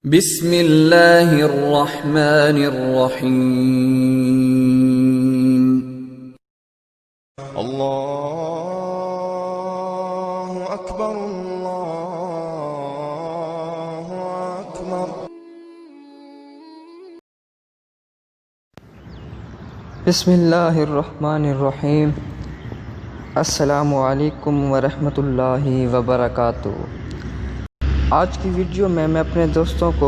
بسم اللہ الرحمن الرحیم۔ اللہ اکبر اللہ اکبر۔ بسم اللہ الرحمن الرحیم۔ السلام علیکم ورحمۃ اللہ وبرکاتہ۔ آج کی ویڈیو میں اپنے دوستوں کو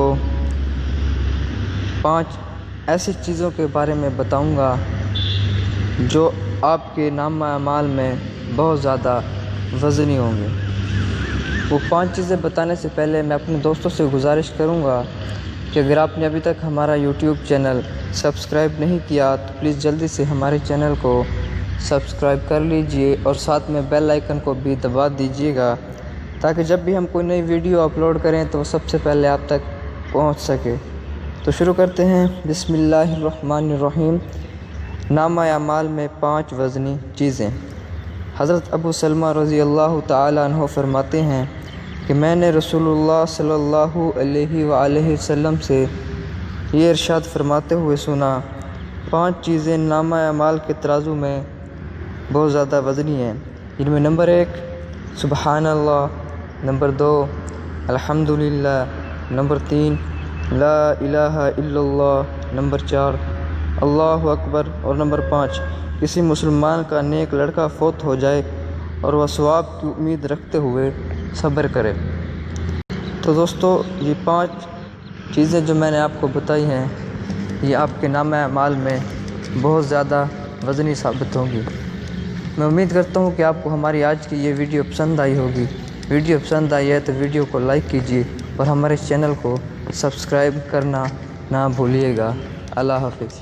5 ایسی چیزوں کے بارے میں بتاؤں گا جو آپ کے نامہ اعمال میں بہت زیادہ وزنی ہوں گے۔ وہ 5 چیزیں بتانے سے پہلے میں اپنے دوستوں سے گزارش کروں گا کہ اگر آپ نے ابھی تک ہمارا یوٹیوب چینل سبسکرائب نہیں کیا تو پلیز جلدی سے ہمارے چینل کو سبسکرائب کر لیجئے اور ساتھ میں بیل آئیکن کو بھی دبا دیجئے گا تاکہ جب بھی ہم کوئی نئی ویڈیو اپلوڈ کریں تو وہ سب سے پہلے آپ تک پہنچ سکے۔ تو شروع کرتے ہیں۔ بسم اللہ الرحمن الرحیم۔ نامہ اعمال میں 5 وزنی چیزیں۔ حضرت ابو سلمہ رضی اللہ تعالیٰ عنہ فرماتے ہیں کہ میں نے رسول اللہ صلی اللہ علیہ وآلہ وسلم سے یہ ارشاد فرماتے ہوئے سنا، 5 چیزیں نامہ اعمال کے ترازو میں بہت زیادہ وزنی ہیں، جن میں نمبر 1 سبحان اللہ، نمبر 2 الحمدللہ، نمبر 3 لا الہ الا اللہ، نمبر 4 اللہ اکبر، اور نمبر 5 کسی مسلمان کا نیک لڑکا فوت ہو جائے اور وہ ثواب کی امید رکھتے ہوئے صبر کرے۔ تو دوستو، یہ 5 چیزیں جو میں نے آپ کو بتائی ہیں یہ آپ کے نامہ اعمال میں بہت زیادہ وزنی ثابت ہوں گی۔ میں امید کرتا ہوں کہ آپ کو ہماری آج کی یہ ویڈیو پسند آئی ہوگی۔ ویڈیو پسند آئی ہے تو ویڈیو کو لائک کیجیے اور ہمارے چینل کو سبسکرائب کرنا نہ بھولیے گا۔ اللہ حافظ۔